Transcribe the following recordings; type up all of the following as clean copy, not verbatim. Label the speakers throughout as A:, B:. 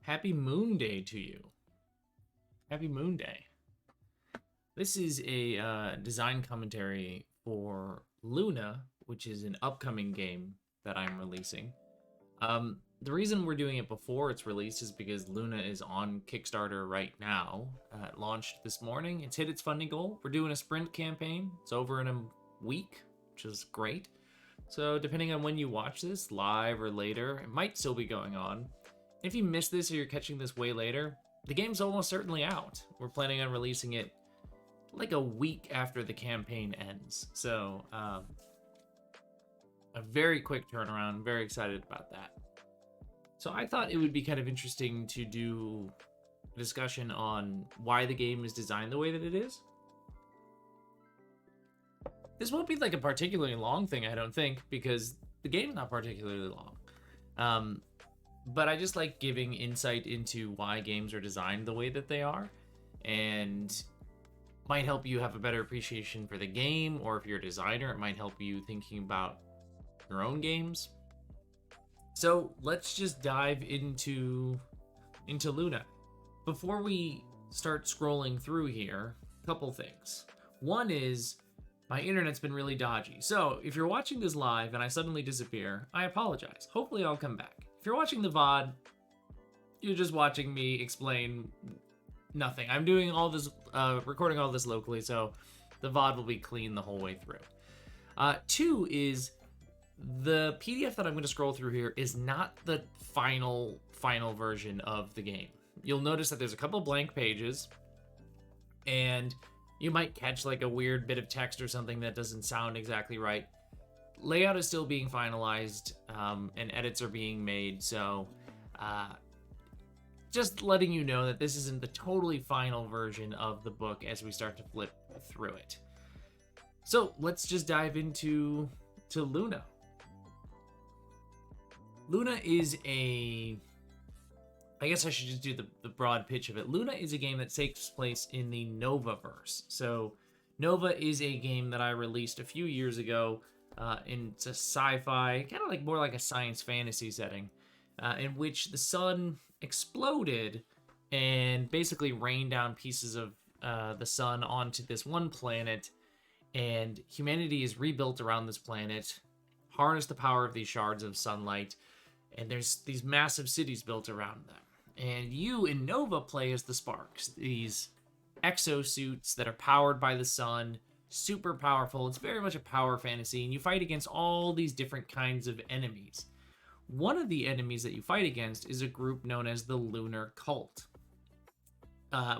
A: Happy Moon Day to you. Happy Moon Day. This is a design commentary for Luna, which is an upcoming game that I'm releasing. The reason we're doing it before it's released is because Luna is on Kickstarter right now. It launched this morning. It's hit its funding goal. We're doing a sprint campaign. It's over in a week, which is great. So depending on when you watch this, live or later, it might still be going on. If you missed this or you're catching this way later, the game's almost certainly out. We're planning on releasing it like a week after the campaign ends. So a very quick turnaround. Very excited about that. So I thought it would be kind of interesting to do a discussion on why the game is designed the way that it is. This won't be like a particularly long thing, I don't think, because the game's not particularly long. But I just like giving insight into why games are designed the way that they are, and might help you have a better appreciation for the game, or if you're a designer, it might help you thinking about your own games. So let's just dive into Luna. Before we start scrolling through here, a couple things. One is my internet's been really dodgy. So if you're watching this live and I suddenly disappear, I apologize. Hopefully I'll come back. If you're watching the VOD, you're just watching me explain nothing. I'm doing all this, recording all this locally, so the VOD will be clean the whole way through. Two is the PDF that I'm going to scroll through here is not the final version of the game. You'll notice that there's a couple blank pages, and you might catch like a weird bit of text or something that doesn't sound exactly right. Layout is still being finalized, and edits are being made, so just letting you know that this isn't the totally final version of the book as we start to flip through it. So let's just dive into Luna. Luna is I guess I should just do the broad pitch of it. Luna is a game that takes place in the Novaverse. So Nova is a game that I released a few years ago. It's a sci-fi, kind of like more like a science fantasy setting, in which the sun exploded and basically rained down pieces of the sun onto this one planet, and humanity is rebuilt around this planet, harness the power of these shards of sunlight, and there's these massive cities built around them. And you in Nova play as the Sparks, these exosuits that are powered by the sun, super powerful. It's very much a power fantasy, and you fight against all these different kinds of enemies. One of the enemies that you fight against is a group known as the Lunar Cult.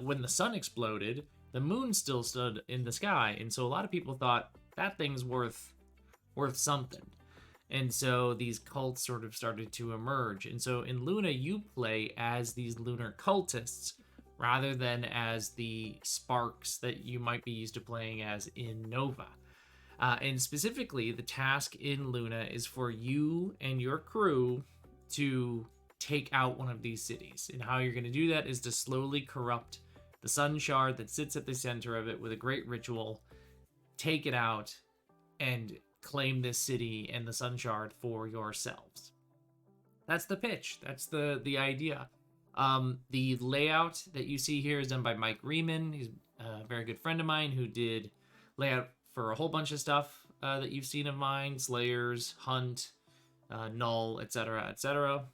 A: When the sun exploded, the moon still stood in the sky, and so a lot of people thought that thing's worth something. And so these cults sort of started to emerge. And so in Luna, you play as these lunar cultists rather than as the Sparks that you might be used to playing as in Nova. And specifically, the task in Luna is for you and your crew to take out one of these cities. And how you're going to do that is to slowly corrupt the sun shard that sits at the center of it with a great ritual, take it out, and claim this city and the sun shard for yourselves. That's the pitch. That's the idea. The layout that you see here is done by Mike Riemann. He's a very good friend of mine who did layout for a whole bunch of stuff that you've seen of mine: Slayers, Hunt, Null, etc., etc.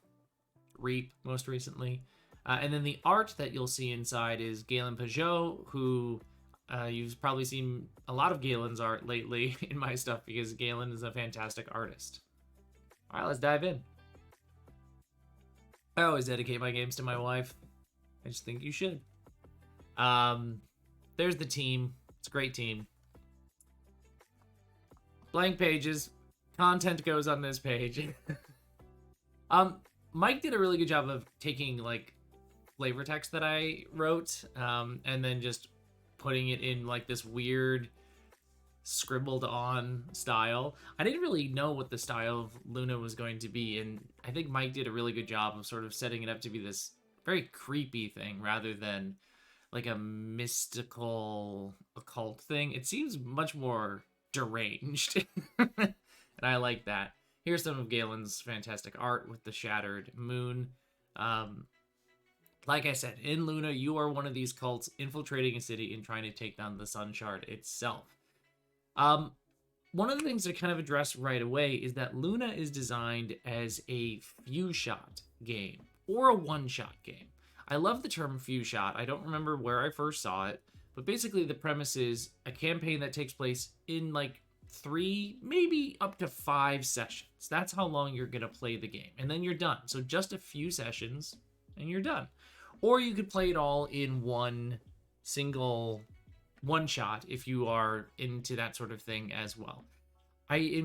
A: Reap, most recently. And then the art that you'll see inside is Galen Pajot, who you've probably seen a lot of Galen's art lately in my stuff because Galen is a fantastic artist. All right, let's dive in. I always dedicate my games to my wife. I just think you should. There's the team. It's a great team. Blank pages. Content goes on this page. Mike did a really good job of taking like flavor text that I wrote, and then just putting it in like this weird scribbled on style. I didn't really know what the style of Luna was going to be, and I think Mike did a really good job of sort of setting it up to be this very creepy thing rather than like a mystical occult thing. It seems much more deranged. And I like that. Here's some of Galen's fantastic art with the shattered moon. Like I said, in Luna, you are one of these cults infiltrating a city and trying to take down the Sun Shard itself. Um, One of the things to kind of address right away is that Luna is designed as a few shot game or a one shot game. I love the term few shot. I don't remember where I first saw it, but basically the premise is a campaign that takes place in like 3, maybe up to 5 sessions. That's how long you're going to play the game. And then you're done. So just a few sessions and you're done. Or you could play it all in one single one shot if you are into that sort of thing as well. I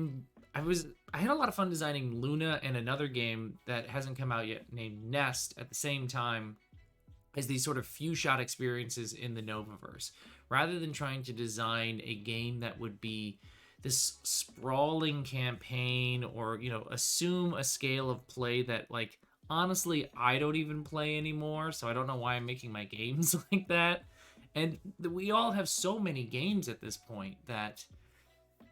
A: had a lot of fun designing Luna and another game that hasn't come out yet named Nest at the same time as these sort of few shot experiences in the Novaverse, rather than trying to design a game that would be this sprawling campaign or, you know, assume a scale of play that, like, honestly I don't even play anymore, so I don't know why I'm making my games like that. And we all have so many games at this point that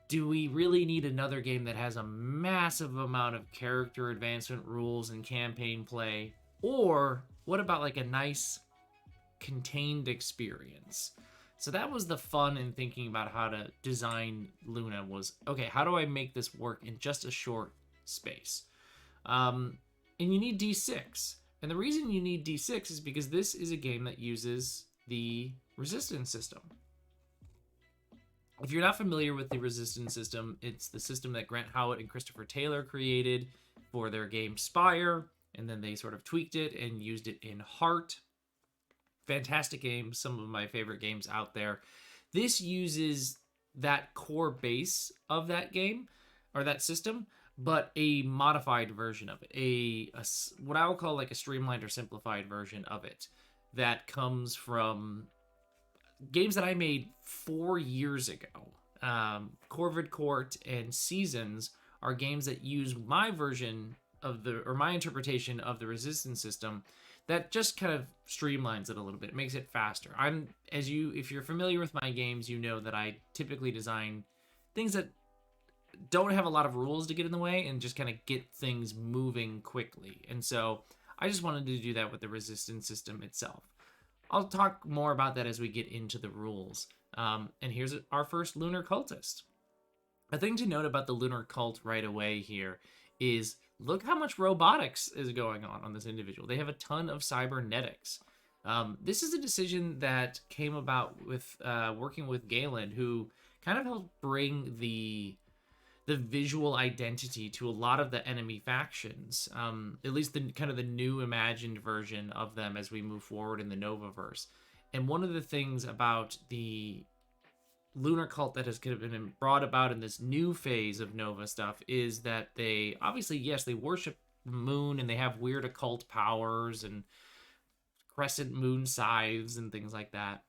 A: do we really need another game that has a massive amount of character advancement rules and campaign play? Or what about like a nice contained experience? So that was the fun in thinking about how to design Luna was, okay, how do I make this work in just a short space? And you need D6. And the reason you need D6 is because this is a game that uses the resistance system. If you're not familiar with the resistance system, it's the system that Grant Howitt and Christopher Taylor created for their game Spire, and then they sort of tweaked it and used it in Heart. Fantastic game, some of my favorite games out there. This uses that core base of that game, or that system, but a modified version of it. A what I would call like a streamlined or simplified version of it that comes from games that I made 4 years ago. Corvid Court and Seasons are games that use my version of my interpretation of the resistance system that just kind of streamlines it a little bit, makes it faster. If you're familiar with my games, you know that I typically design things that don't have a lot of rules to get in the way and just kind of get things moving quickly. And so I just wanted to do that with the resistance system itself. I'll talk more about that as we get into the rules. And here's our first Lunar Cultist. A thing to note about the Lunar Cult right away here is look how much robotics is going on this individual. They have a ton of cybernetics. This is a decision that came about with working with Galen, who kind of helped bring the visual identity to a lot of the enemy factions, at least the kind of the new imagined version of them as we move forward in the Novaverse. And one of the things about the Lunar Cult that has kind of been brought about in this new phase of Nova stuff is that they obviously, yes, they worship the moon and they have weird occult powers and crescent moon scythes and things like that.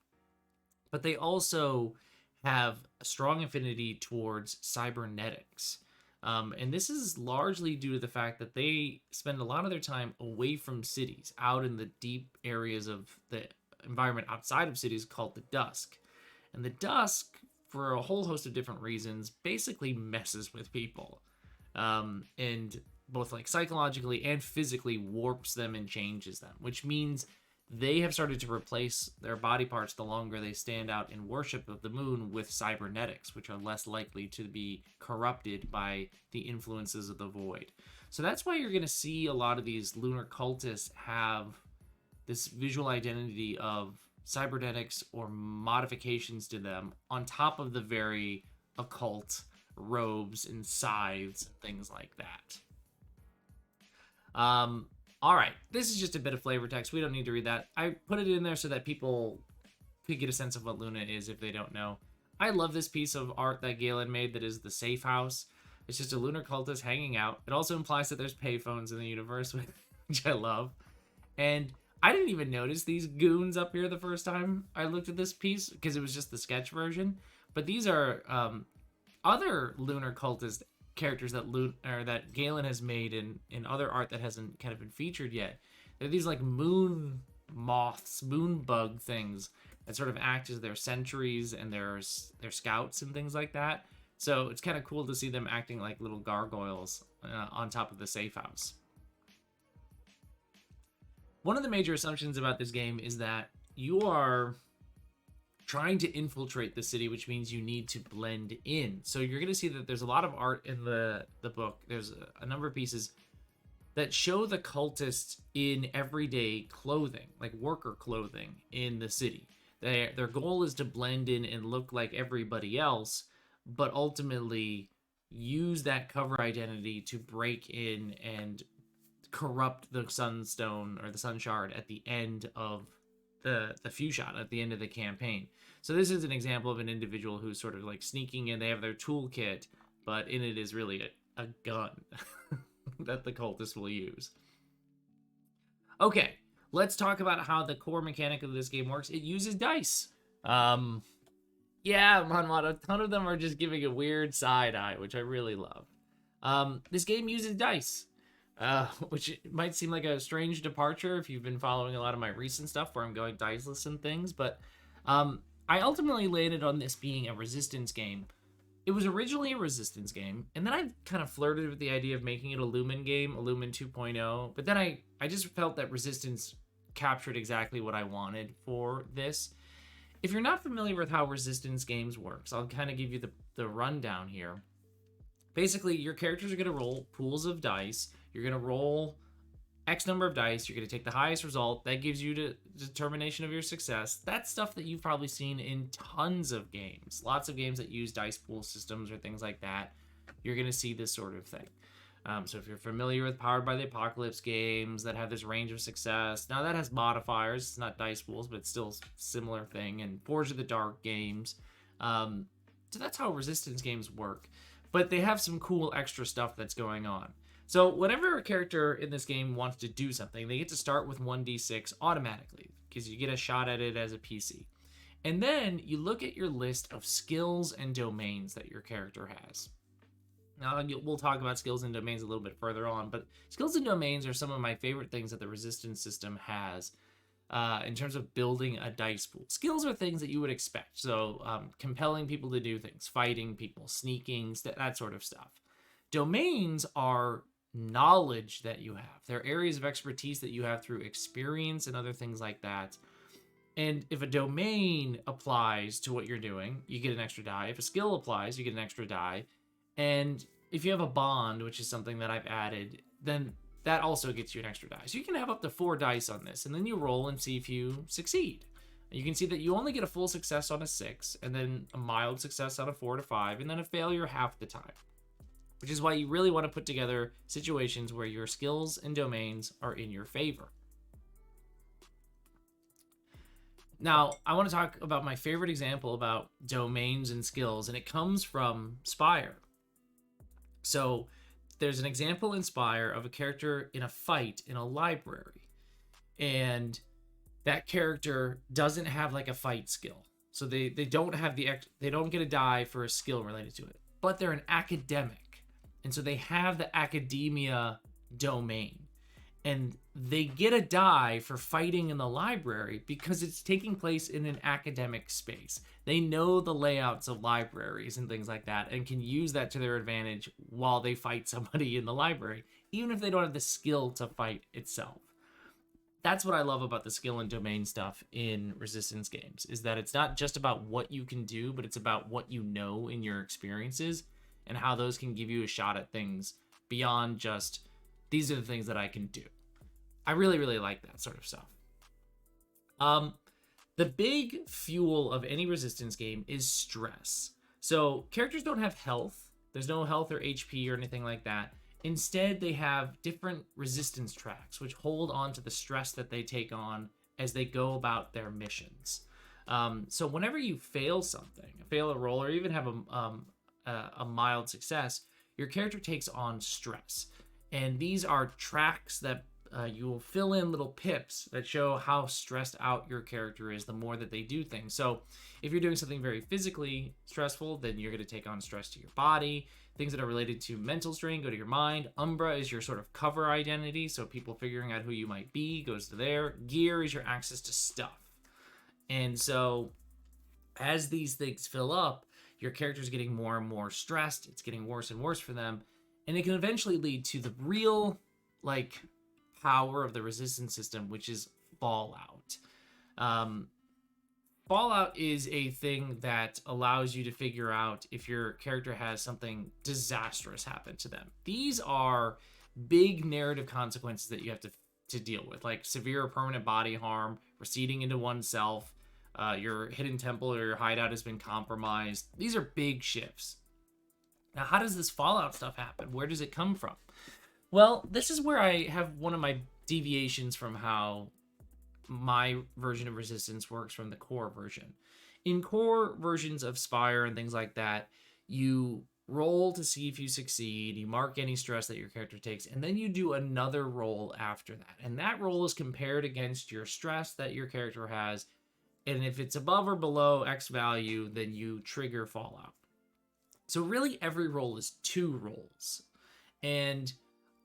A: But they also have a strong affinity towards cybernetics. And this is largely due to the fact that they spend a lot of their time away from cities, out in the deep areas of the environment outside of cities called the Dusk. And the Dusk, for a whole host of different reasons, basically messes with people. And both like psychologically and physically warps them and changes them, which means they have started to replace their body parts the longer they stand out in worship of the moon with cybernetics, which are less likely to be corrupted by the influences of the void. So that's why you're going to see a lot of these lunar cultists have this visual identity of cybernetics or modifications to them on top of the very occult robes and scythes and things like that. All right, this is just a bit of flavor text. We don't need to read that. I put it in there so that people could get a sense of what Luna is if they don't know. I love this piece of art that Galen made that is the safe house. It's just a lunar cultist hanging out. It also implies that there's payphones in the universe, which I love. And I didn't even notice these goons up here the first time I looked at this piece because it was just the sketch version. But these are other lunar cultist characters that Galen has made in other art that hasn't kind of been featured yet. They're these like moon moths, moon bug things that sort of act as their sentries and their scouts and things like that. So it's kind of cool to see them acting like little gargoyles on top of the safe house. One of the major assumptions about this game is that you are trying to infiltrate the city, which means you need to blend in. So you're going to see that there's a lot of art in the book. There's a number of pieces that show the cultists in everyday clothing, like worker clothing in the city. Their goal is to blend in and look like everybody else, but ultimately use that cover identity to break in and corrupt the sunstone or the sun shard at the end of the few shot, at the end of the campaign. So this is an example of an individual who's sort of like sneaking in. They have their toolkit, but in it is really a gun that the cultists will use. Okay, let's talk about how the core mechanic of this game works. It uses dice. Yeah, Manwat, a ton of them are just giving a weird side eye, which I really love. This game uses dice, which might seem like a strange departure if you've been following a lot of my recent stuff where I'm going diceless and things, but I ultimately landed on this being a resistance game. It was originally a resistance game, and then I kind of flirted with the idea of making it a Lumen game, a Lumen 2.0, but then I just felt that resistance captured exactly what I wanted for this. If you're not familiar with how resistance games works, I'll kind of give you the rundown here. Basically, your characters are going to roll pools of dice. You're going to roll X number of dice. You're going to take the highest result. That gives you the determination of your success. That's stuff that you've probably seen in tons of games. Lots of games that use dice pool systems or things like that. You're going to see this sort of thing. So if you're familiar with Powered by the Apocalypse games that have this range of success, now that has modifiers. It's not dice pools, but it's still a similar thing. And Forge of the Dark games. So that's how resistance games work. But they have some cool extra stuff that's going on. So whenever a character in this game wants to do something, they get to start with 1d6 automatically, because you get a shot at it as a PC. And then you look at your list of skills and domains that your character has. Now, we'll talk about skills and domains a little bit further on, but skills and domains are some of my favorite things that the resistance system has in terms of building a dice pool. Skills are things that you would expect. So compelling people to do things, fighting people, sneaking, that sort of stuff. Domains are knowledge that you have. They're areas of expertise that you have through experience and other things like that. And if a domain applies to what you're doing, you get an extra die. If a skill applies, you get an extra die. And if you have a bond, which is something that I've added, then that also gets you an extra die. So you can have up to 4 dice on this, and then you roll and see if you succeed. You can see that you only get a full success on a 6, and then a mild success on a 4 to 5, and then a failure half the time. Which is why you really want to put together situations where your skills and domains are in your favor. Now, I want to talk about my favorite example about domains and skills, and it comes from Spire. So, there's an example in Spire of a character in a fight in a library, and that character doesn't have like a fight skill. So they don't have they don't get a die for a skill related to it, but they're an academic. And so they have the academia domain. And they get a die for fighting in the library because it's taking place in an academic space. They know the layouts of libraries and things like that and can use that to their advantage while they fight somebody in the library, even if they don't have the skill to fight itself. That's what I love about the skill and domain stuff in resistance games, is that it's not just about what you can do, but it's about what you know in your experiences and how those can give you a shot at things beyond just, these are the things that I can do. I really, really like that sort of stuff. The big fuel of any resistance game is stress. So characters don't have health. There's no health or HP or anything like that. Instead, they have different resistance tracks, which hold on to the stress that they take on as they go about their missions. So whenever you fail something, fail a roll, or even have a mild success, your character takes on stress. And these are tracks that you will fill in little pips that show how stressed out your character is the more that they do things. So if you're doing something very physically stressful, then you're going to take on stress to your body. Things that are related to mental strain go to your mind. Umbra is your sort of cover identity, so people figuring out who you might be goes to there. Gear is your access to stuff. And so as these things fill up, your character's getting more and more stressed. It's getting worse and worse for them. And it can eventually lead to the real, power of the resistance system, which is Fallout. Um, Fallout is a thing that allows you to figure out if your character has something disastrous happen to them. These are big narrative consequences that you have to deal with, like severe or permanent body harm, receding into oneself, your hidden temple or your hideout has been compromised. These are big shifts. Now, how does this Fallout stuff happen? Where does it come from? Well, this is where I have one of my deviations from how my version of Resistance works from the core version. In core versions of Spire and things like that, you roll to see if you succeed, you mark any stress that your character takes, and then you do another roll after that. And that roll is compared against your stress that your character has, and if it's above or below X value, then you trigger Fallout. So really every roll is 2 rolls. And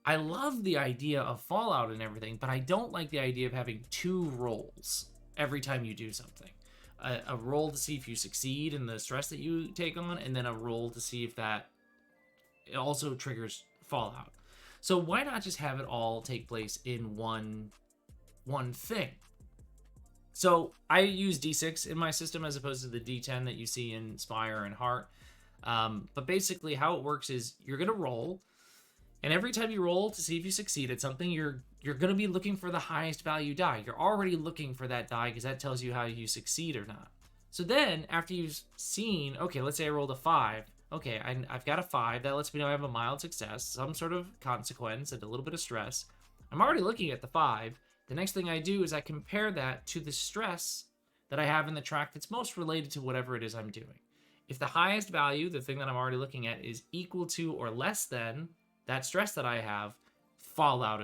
A: I love the idea of Fallout and everything, but I don't like the idea of having 2 rolls every time you do something. A roll to see if you succeed in the stress that you take on, and then a roll to see if that it also triggers Fallout. So why not just have it all take place in one thing? So I use D6 in my system as opposed to the D10 that you see in Spire and Heart. But basically how it works is you're going to roll, and every time you roll to see if you succeed at something, you're going to be looking for the highest value die. You're already looking for that die because that tells you how you succeed or not. So then after you've seen, okay, let's say I rolled a 5. Okay, I've got a 5. That lets me know I have a mild success, some sort of consequence, and a little bit of stress. I'm already looking at the 5. The next thing I do is I compare that to the stress that I have in the track that's most related to whatever it is I'm doing. If the highest value, the thing that I'm already looking at, is equal to or less than that stress that I have, Fallout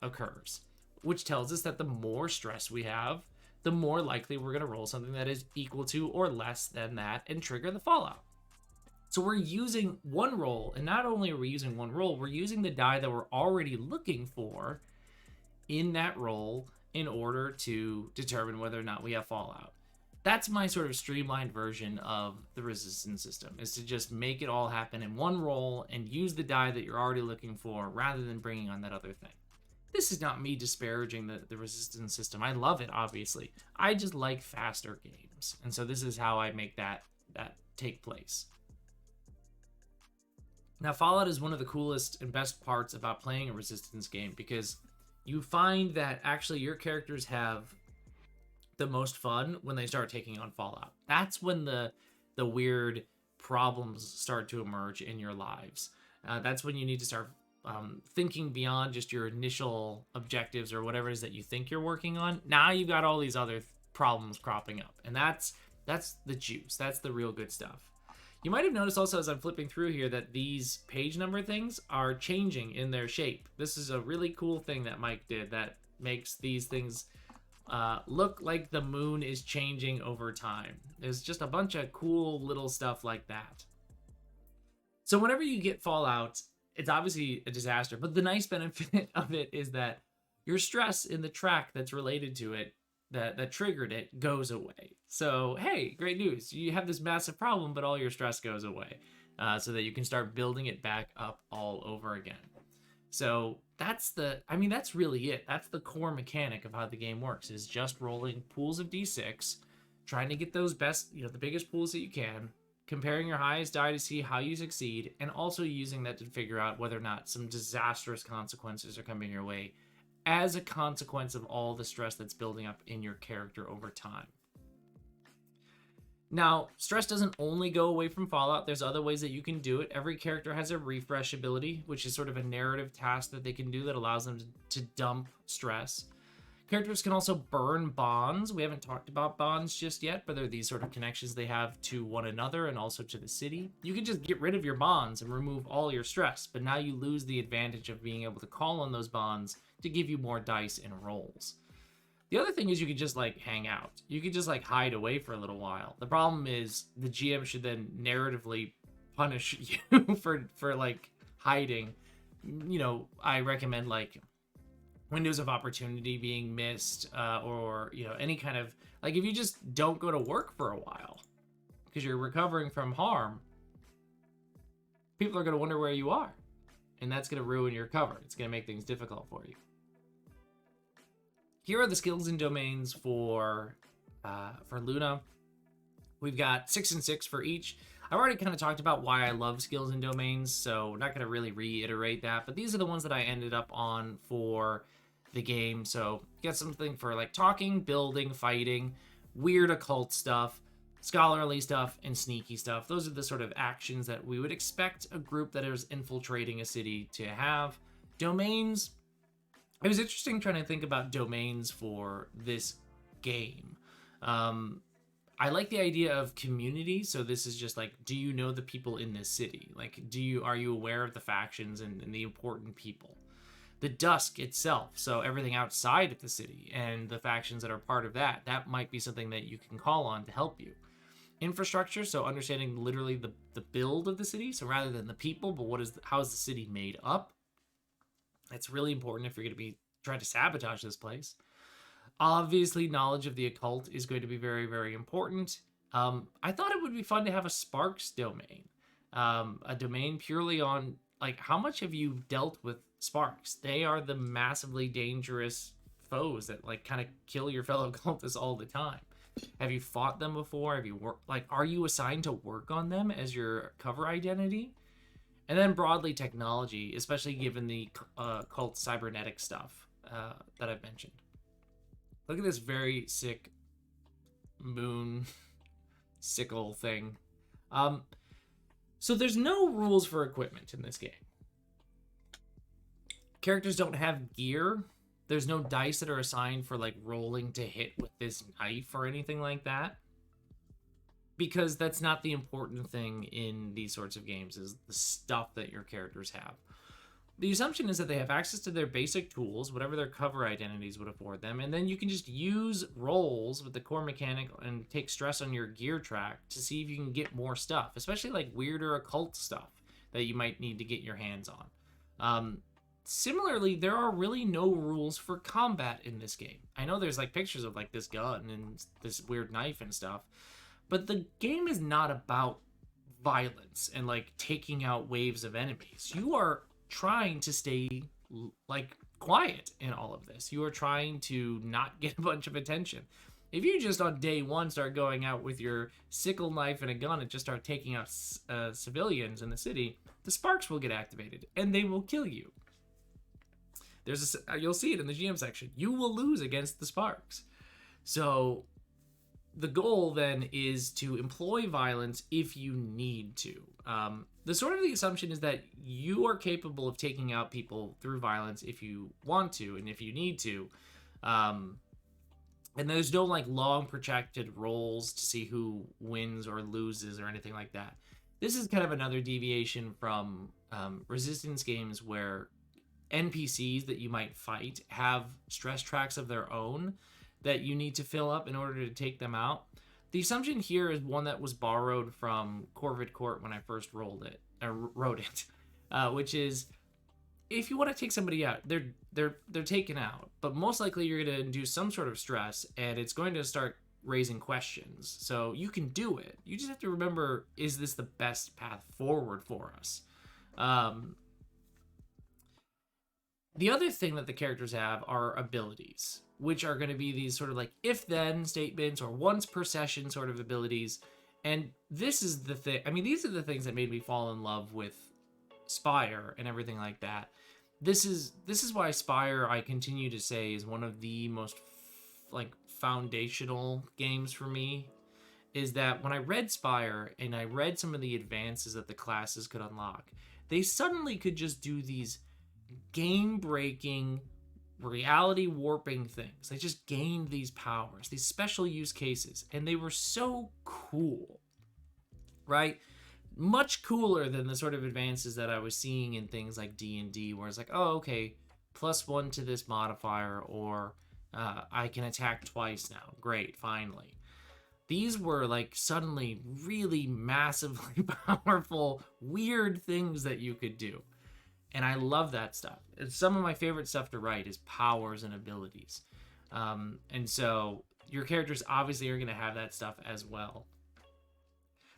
A: occurs, which tells us that the more stress we have, the more likely we're going to roll something that is equal to or less than that and trigger the Fallout. So we're using one roll, and not only are we using one roll, we're using the die that we're already looking for in that roll in order to determine whether or not we have Fallout. That's my sort of streamlined version of the resistance system, is to just make it all happen in one roll and use the die that you're already looking for rather than bringing on that other thing. This is not me disparaging the resistance system. I love it, obviously. I just like faster games. And so this is how I make that take place. Now, Fallout is one of the coolest and best parts about playing a resistance game because you find that actually your characters have the most fun when they start taking on Fallout. That's when the weird problems start to emerge in your lives. That's when you need to start thinking beyond just your initial objectives or whatever it is that you think you're working on. Now you've got all these other problems cropping up, and that's the juice. That's the real good stuff. You might have noticed also as I'm flipping through here that these page number things are changing in their shape. This is a really cool thing that Mike did that makes these things look like the moon is changing over time. There's just a bunch of cool little stuff like that. So whenever you get Fallout, it's obviously a disaster, but the nice benefit of it is that your stress in the track that's related to it, that triggered it, goes away. So hey, great news. You have this massive problem, but all your stress goes away, so that you can start building it back up all over again. So that's really it. That's the core mechanic of how the game works, is just rolling pools of D6, trying to get those best, the biggest pools that you can, comparing your highest die to see how you succeed, and also using that to figure out whether or not some disastrous consequences are coming your way as a consequence of all the stress that's building up in your character over time. Now, stress doesn't only go away from Fallout. There's other ways that you can do it. Every character has a refresh ability, which is sort of a narrative task that they can do that allows them to dump stress. Characters can also burn bonds. We haven't talked about bonds just yet, but they're these sort of connections they have to one another and also to the city. You can just get rid of your bonds and remove all your stress, but now you lose the advantage of being able to call on those bonds to give you more dice and rolls. The other thing is you could just hang out. You could just hide away for a little while. The problem is the GM should then narratively punish you for hiding. I recommend windows of opportunity being missed, or any kind of if you just don't go to work for a while because you're recovering from harm, people are going to wonder where you are, and that's going to ruin your cover. It's going to make things difficult for you. Here are the skills and domains for Luna. We've got 6 and 6 for each. I've already kind of talked about why I love skills and domains, so I'm not going to really reiterate that, but these are the ones that I ended up on for the game. So you got something for like talking, building, fighting, weird occult stuff, scholarly stuff, and sneaky stuff. Those are the sort of actions that we would expect a group that is infiltrating a city to have. Domains, it was interesting trying to think about domains for this game. I like the idea of community. So this is just like, do you know the people in this city? Like, are you aware of the factions and the important people? The dusk itself, so everything outside of the city and the factions that are part of that might be something that you can call on to help you. Infrastructure, so understanding literally the build of the city, so rather than the people, but how is the city made up? That's really important if you're going to be trying to sabotage this place. Obviously, knowledge of the occult is going to be very, very important. I thought it would be fun to have a Sparks domain. A domain purely on, like, how much have you dealt with Sparks? They are the massively dangerous foes that, like, kind of kill your fellow cultists all the time. Have you fought them before? Have you worked, like, are you assigned to work on them as your cover identity? And then broadly technology, especially given the cult cybernetic stuff that I've mentioned. Look at this very sick moon sickle thing. So there's no rules for equipment in this game. Characters don't have gear. There's no dice that are assigned for like rolling to hit with this knife or anything like that. Because that's not the important thing in these sorts of games, is the stuff that your characters have. The assumption is that they have access to their basic tools, whatever their cover identities would afford them, and then you can just use rolls with the core mechanic and take stress on your gear track to see if you can get more stuff, especially like weirder occult stuff that you might need to get your hands on. Similarly, there are really no rules for combat in this game. I know there's like pictures of like this gun and this weird knife and stuff, but the game is not about violence and like taking out waves of enemies. You are trying to stay like quiet in all of this. You are trying to not get a bunch of attention. If you just on day one start going out with your sickle knife and a gun and just start taking out civilians in the city, the sparks will get activated and they will kill you. You'll see it in the GM section. You will lose against the sparks. So the goal then is to employ violence if you need to. The assumption is that you are capable of taking out people through violence if you want to and if you need to. And there's no like long protracted rolls to see who wins or loses or anything like that. This is kind of another deviation from Resistance games where NPCs that you might fight have stress tracks of their own that you need to fill up in order to take them out. The assumption here is one that was borrowed from Corvid Court when I first wrote it, which is if you want to take somebody out, they're taken out, but most likely you're going to induce some sort of stress, and it's going to start raising questions. So you can do it. You just have to remember: is this the best path forward for us? The other thing that the characters have are abilities, which are going to be these sort of like if-then statements or once per session sort of abilities. And this is the thing. I mean, these are the things that made me fall in love with Spire and everything like that. This is why Spire, I continue to say, is one of the most like foundational games for me. Is that when I read Spire and I read some of the advances that the classes could unlock, they suddenly could just do these game-breaking, reality-warping things. They just gained these powers, these special use cases, and they were so cool, right? Much cooler than the sort of advances that I was seeing in things like D&D, where it's like, oh, okay, +1 to this modifier, or I can attack twice now. Great, finally. These were like suddenly really massively powerful, weird things that you could do. And I love that stuff. It's some of my favorite stuff to write is powers and abilities. And so your characters obviously are going to have that stuff as well.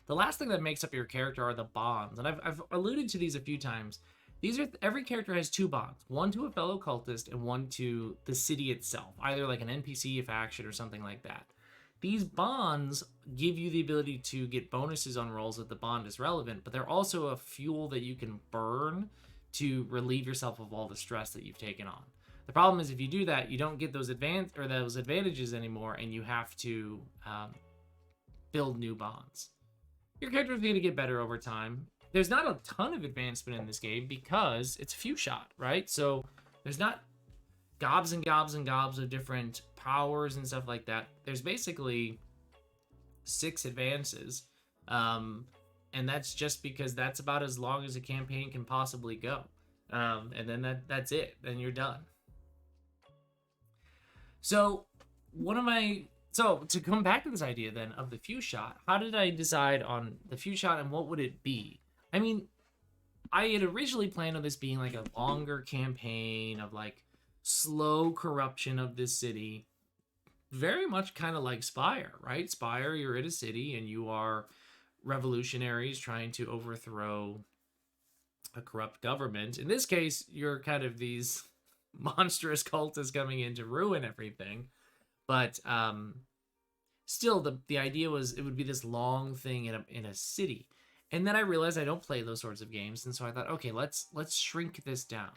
A: The last thing that makes up your character are the bonds. And I've alluded to these a few times. Every character has two bonds, one to a fellow cultist and one to the city itself, either like an NPC, a faction, or something like that. These bonds give you the ability to get bonuses on rolls if the bond is relevant, but they're also a fuel that you can burn to relieve yourself of all the stress that you've taken on. The problem is if you do that, you don't get those advantages anymore, and you have to build new bonds. Your character is going to get better over time. There's not a ton of advancement in this game because it's a few shot, right? So there's not gobs and gobs and gobs of different powers and stuff like that. There's basically 6 advances, and that's just because that's about as long as a campaign can possibly go. And then that's it. Then you're done. So to come back to this idea then of the few shot, how did I decide on the few shot and what would it be? I mean, I had originally planned on this being like a longer campaign of like slow corruption of this city, very much kind of like Spire, right? Spire, you're in a city and you are revolutionaries trying to overthrow a corrupt government. In this case, you're kind of these monstrous cultists coming in to ruin everything. But still, the idea was it would be this long thing in a city. And then I realized I don't play those sorts of games, and so I thought, okay, let's shrink this down.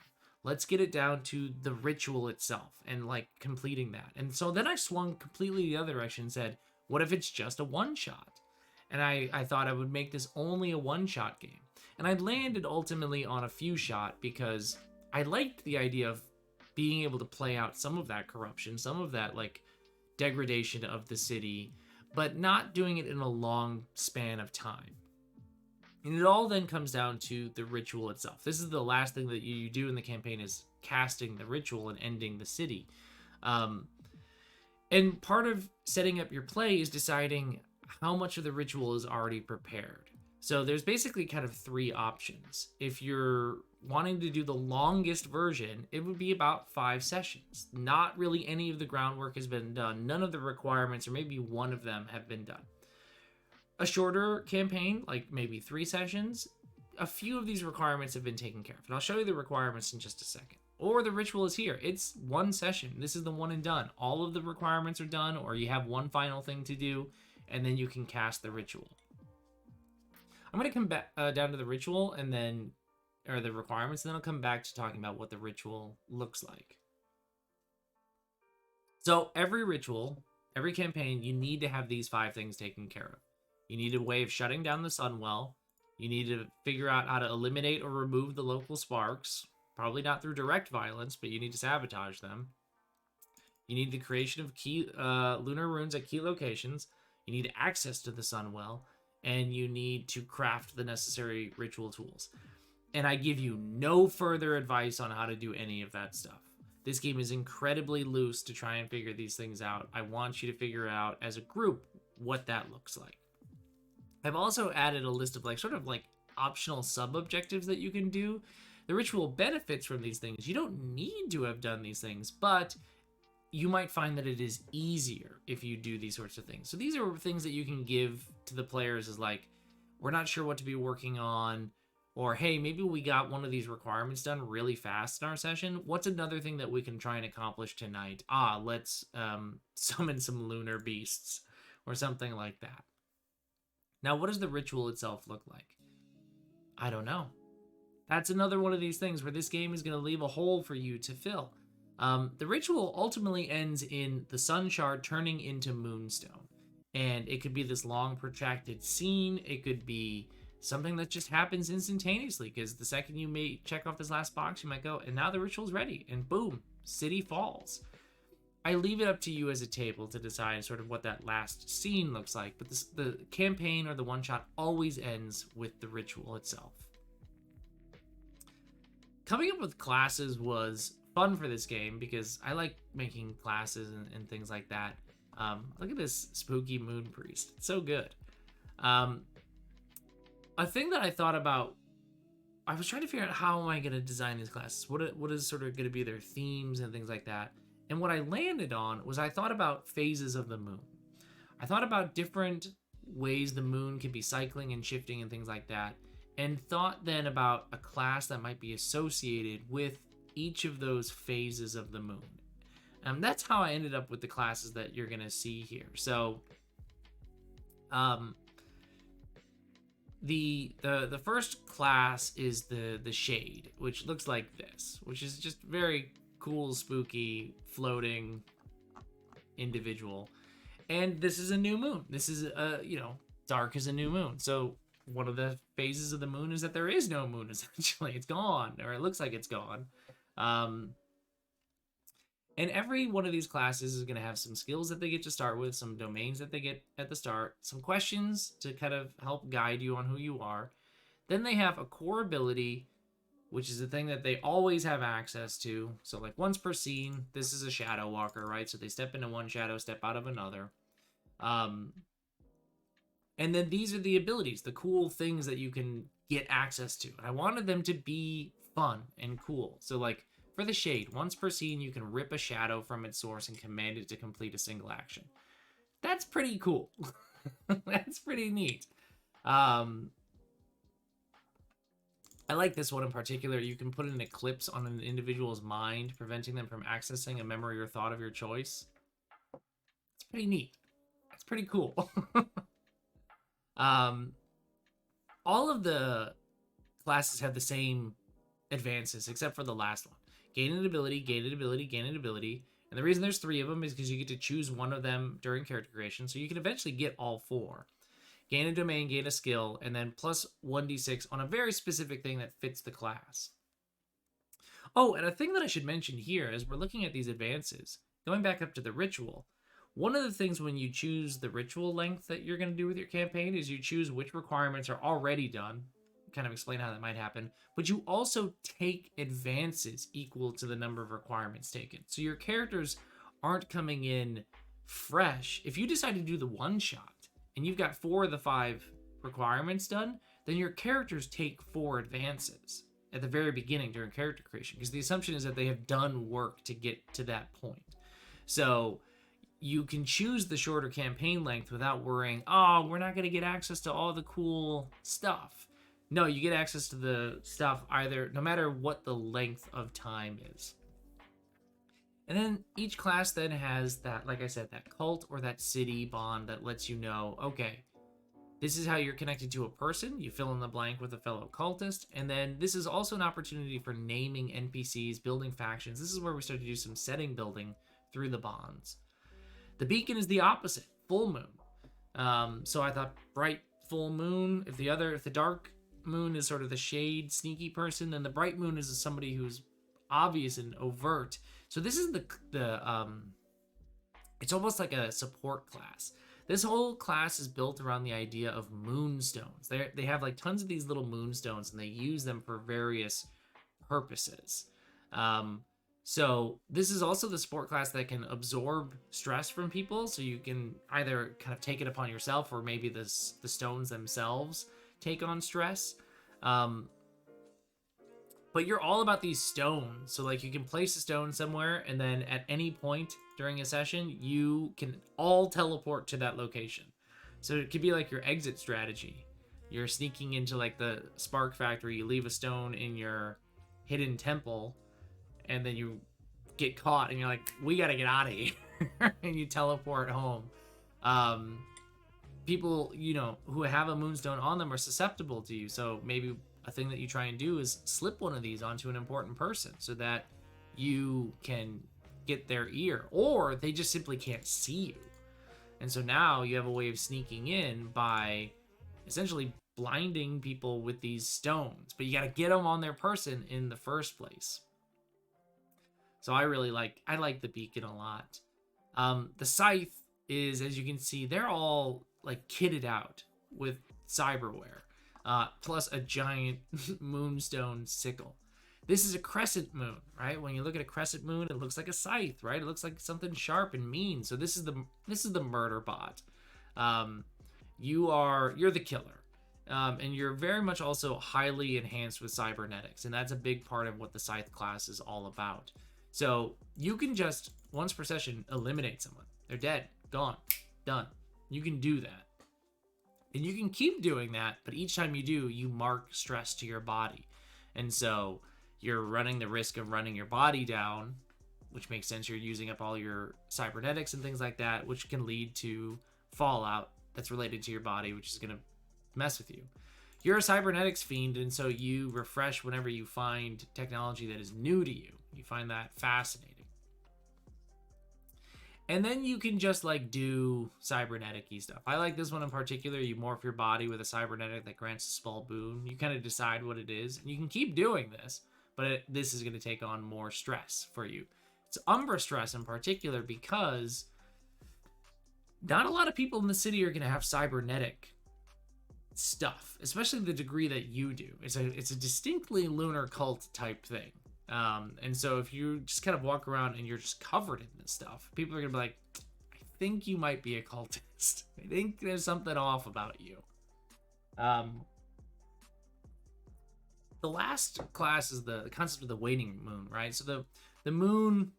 A: Let's get it down to the ritual itself and like completing that. And so then I swung completely the other direction and said, what if it's just a one-shot? And I thought I would make this only a one-shot game. And I landed ultimately on a few shot because I liked the idea of being able to play out some of that corruption, some of that like degradation of the city, but not doing it in a long span of time. And it all then comes down to the ritual itself. This is the last thing that you do in the campaign, is casting the ritual and ending the city. And part of setting up your play is deciding how much of the ritual is already prepared. So there's basically kind of 3 options. If you're wanting to do the longest version, it would be about 5 sessions. Not really any of the groundwork has been done. None of the requirements, or maybe one of them, have been done. A shorter campaign, like maybe 3 sessions, a few of these requirements have been taken care of. And I'll show you the requirements in just a second. Or the ritual is here. It's 1 session. This is the one and done. All of the requirements are done, or you have one final thing to do, and then you can cast the ritual. I'm going to come back down to the ritual and then, or the requirements, and then I'll come back to talking about what the ritual looks like. So every ritual, every campaign, you need to have these 5 things taken care of. You need a way of shutting down the Sunwell. You need to figure out how to eliminate or remove the local sparks. Probably not through direct violence, but you need to sabotage them. You need the creation of key lunar runes at key locations. You need access to the Sunwell. And you need to craft the necessary ritual tools. And I give you no further advice on how to do any of that stuff. This game is incredibly loose to try and figure these things out. I want you to figure out as a group what that looks like. I've also added a list of like sort of like optional sub-objectives that you can do. The ritual benefits from these things. You don't need to have done these things, but you might find that it is easier if you do these sorts of things. So these are things that you can give to the players as like, we're not sure what to be working on, or hey, maybe we got one of these requirements done really fast in our session. What's another thing that we can try and accomplish tonight? Let's summon some lunar beasts or something like that. Now, what does the ritual itself look like? I don't know. That's another one of these things where this game is going to leave a hole for you to fill. The ritual ultimately ends in the sun shard turning into moonstone. And it could be this long, protracted scene. It could be something that just happens instantaneously, because the second you may check off this last box, you might go, and now the ritual's ready. And boom, city falls. I leave it up to you as a table to decide sort of what that last scene looks like, but the campaign or the one-shot always ends with the ritual itself. Coming up with classes was fun for this game because I like making classes and things like that. Look at this spooky moon priest. It's so good. A thing that I thought about, I was trying to figure out how am I going to design these classes? What is sort of going to be their themes and things like that? And what I landed on was I thought about phases of the moon. I thought about different ways the moon can be cycling and shifting and things like that. and thought then about a class that might be associated with each of those phases of the moon. That's how I ended up with the classes that you're gonna see here. So, um, the first class is the Shade, which looks like this, which is just very cool, spooky, floating individual. And this is a new moon. This is dark as a new moon. So one of the phases of the moon is that there is no moon. Essentially, it's gone, or it looks like it's gone. And every one of these classes is going to have some skills that they get to start with, some domains that they get at the start, some questions to kind of help guide you on who you are. Then they have a core ability, which is the thing that they always have access to. So like once per scene, this is a shadow walker, right? So they step into one shadow, step out of another. And then these are the abilities, the cool things that you can get access to. And I wanted them to be fun and cool. So like for the Shade, once per scene, you can rip a shadow from its source and command it to complete a single action. That's pretty cool. That's pretty neat. I like this one in particular. You can put an eclipse on an individual's mind, preventing them from accessing a memory or thought of your choice. It's pretty neat. It's pretty cool. All of the classes have the same advances, except for the last one. Gain an ability, gain an ability, gain an ability. And the reason there's 3 of them is because you get to choose one of them during character creation, so you can eventually get all 4. Gain a domain, gain a skill, and then plus 1d6 on a very specific thing that fits the class. Oh, and a thing that I should mention here as we're looking at these advances, going back up to the ritual, one of the things when you choose the ritual length that you're going to do with your campaign is you choose which requirements are already done, kind of explain how that might happen, but you also take advances equal to the number of requirements taken. So your characters aren't coming in fresh. If you decide to do the one shot and you've got 4 of the 5 requirements done, then your characters take 4 advances at the very beginning during character creation, because the assumption is that they have done work to get to that point. So you can choose the shorter campaign length without worrying, oh, we're not going to get access to all the cool stuff. No, you get access to the stuff either, no matter what the length of time is. And then each class then has that, like I said, that cult or that city bond that lets you know, okay, this is how you're connected to a person. You fill in the blank with a fellow cultist. And then this is also an opportunity for naming NPCs, building factions. This is where we start to do some setting building through the bonds. The beacon is the opposite, full moon. So I thought bright full moon. If the dark moon is sort of the Shade, sneaky person, then the bright moon is somebody who's obvious and overt. So this is it's almost like a support class. This whole class is built around the idea of moonstones. They have like tons of these little moonstones, and they use them for various purposes. So this is also the support class that can absorb stress from people. So you can either kind of take it upon yourself, or maybe the stones themselves take on stress. But you're all about these stones. So like you can place a stone somewhere, and then at any point during a session, you can all teleport to that location. So it could be like your exit strategy. You're sneaking into like the spark factory, you leave a stone in your hidden temple, and then you get caught and you're like, we got to get out of here. And you teleport home. People, who have a moonstone on them are susceptible to you. So maybe a thing that you try and do is slip one of these onto an important person so that you can get their ear, or they just simply can't see you. And so now you have a way of sneaking in by essentially blinding people with these stones, but you got to get them on their person in the first place. So I like the beacon a lot. The scythe is, as you can see, they're all like kitted out with cyberware, plus a giant moonstone sickle. This is a crescent moon, right? When you look at a crescent moon, it looks like a scythe, right? It looks like something sharp and mean. So this is the murder bot. You're the killer. And you're very much also highly enhanced with cybernetics, and that's a big part of what the scythe class is all about. So you can just, once per session, eliminate someone. They're dead, gone, done. You can do that. And you can keep doing that, but each time you do, you mark stress to your body. And so you're running the risk of running your body down, which makes sense. You're using up all your cybernetics and things like that, which can lead to fallout that's related to your body, which is going to mess with you. You're a cybernetics fiend, and so you refresh whenever you find technology that is new to you. You find that fascinating. And then you can just like do cybernetic-y stuff. I like this one in particular. You morph your body with a cybernetic that grants a small boon. You kind of decide what it is. And you can keep doing this, but this is going to take on more stress for you. It's Umbra stress in particular because not a lot of people in the city are going to have cybernetic stuff, especially the degree that you do. It's a distinctly lunar cult type thing. And so if you just kind of walk around and you're just covered in this stuff, people are gonna be like, I think you might be a cultist. I think there's something off about you. The last class is the concept of the waning moon, right? So the moon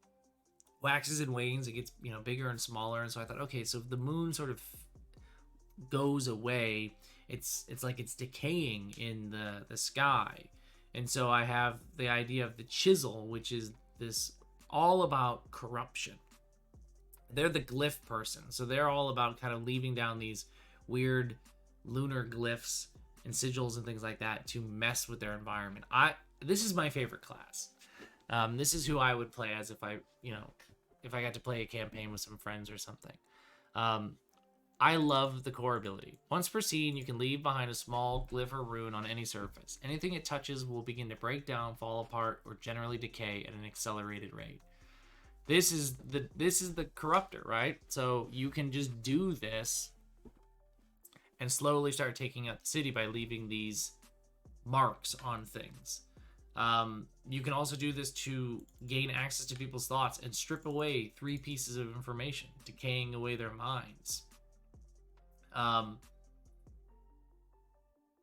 A: waxes and wanes. It gets, bigger and smaller. And so I thought, okay, so if the moon sort of goes away, it's like it's decaying in the sky. And so I have the idea of the chisel, which is this all about corruption. They're the glyph person. So they're all about kind of leaving down these weird lunar glyphs and sigils and things like that to mess with their environment. This is my favorite class. This is who I would play as if I got to play a campaign with some friends or something. I love the core ability. Once per scene, you can leave behind a small glyph or rune on any surface. Anything it touches will begin to break down, fall apart, or generally decay at an accelerated rate. This is the corruptor, right? So you can just do this and slowly start taking out the city by leaving these marks on things. You can also do this to gain access to people's thoughts and strip away 3 pieces of information, decaying away their minds.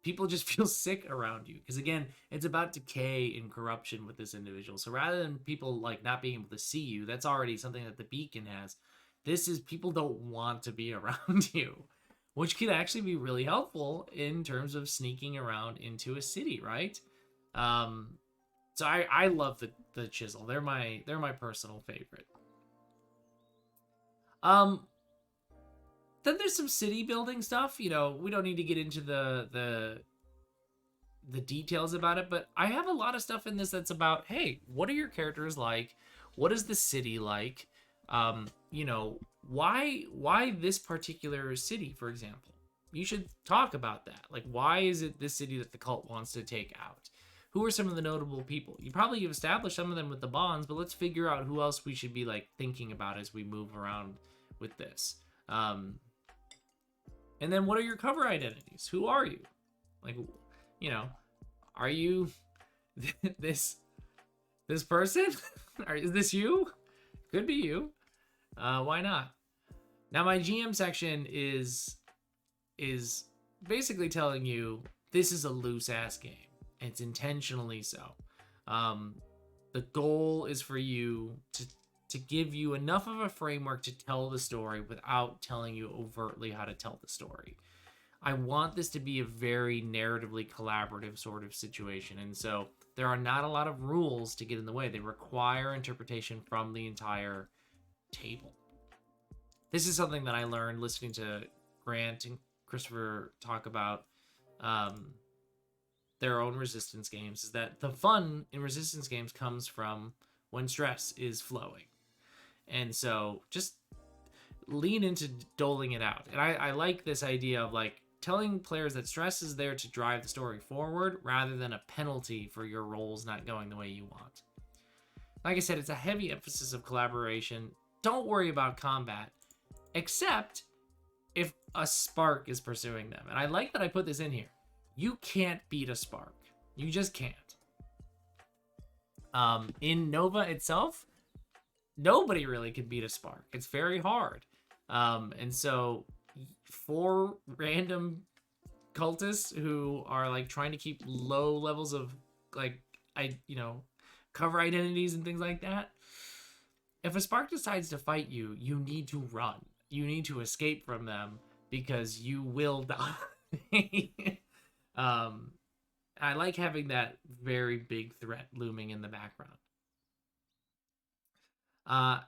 A: People just feel sick around you because, again, it's about decay and corruption with this individual. So rather than people like not being able to see you, that's already something that the beacon has. This is people don't want to be around you, which can actually be really helpful in terms of sneaking around into a city, right? So I love the chisel. They're my personal favorite. Then there's some city building stuff. We don't need to get into the details about it, but I have a lot of stuff in this that's about, hey, what are your characters like? What is the city like? Why this particular city, for example? You should talk about that. Like, why is it this city that the cult wants to take out? Who are some of the notable people? You probably have established some of them with the bonds, but let's figure out who else we should be like thinking about as we move around with this. And then what are your cover identities? Who are you? Like, are you this person? Is this you? Could be you. Why not? Now my GM section is basically telling you this is a loose ass game. It's intentionally so. The goal is for you to give you enough of a framework to tell the story without telling you overtly how to tell the story. I want this to be a very narratively collaborative sort of situation. And so there are not a lot of rules to get in the way. They require interpretation from the entire table. This is something that I learned listening to Grant and Christopher talk about their own Resistance games, is that the fun in Resistance games comes from when stress is flowing. And so just lean into doling it out. And I like this idea of like telling players that stress is there to drive the story forward rather than a penalty for your roles not going the way you want. Like I said, it's a heavy emphasis of collaboration. Don't worry about combat, except if a spark is pursuing them. And I like that I put this in here. You can't beat a spark. You just can't. In Nova itself, nobody really can beat a spark. It's very hard. And so 4 random cultists who are like trying to keep low levels of like, cover identities and things like that. If a spark decides to fight you, you need to run. You need to escape from them because you will die. um, I like having that very big threat looming in the background.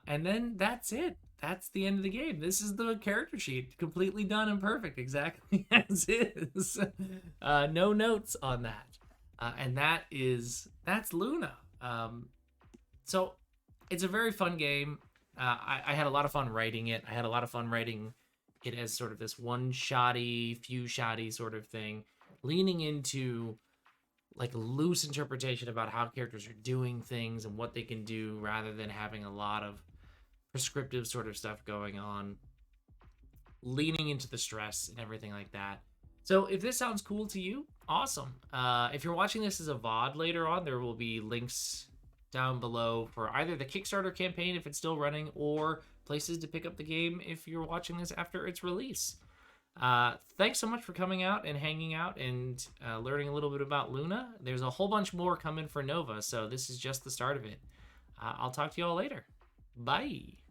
A: And then that's it. That's the end of the game. This is the character sheet, completely done and perfect, exactly as is. No notes on that. And that's Luna. So it's a very fun game. I had a lot of fun writing it. I had a lot of fun writing it as sort of this one-shotty, few-shotty sort of thing, leaning into like a loose interpretation about how characters are doing things and what they can do rather than having a lot of prescriptive sort of stuff going on, leaning into the stress and everything like that. So if this sounds cool to you, awesome. If you're watching this as a VOD later on, there will be links down below for either the Kickstarter campaign if it's still running or places to pick up the game if you're watching this after its release. Thanks so much for coming out and hanging out and learning a little bit about Luna. There's a whole bunch more coming for Nova, so this is just the start of it. I'll talk to you all later. Bye.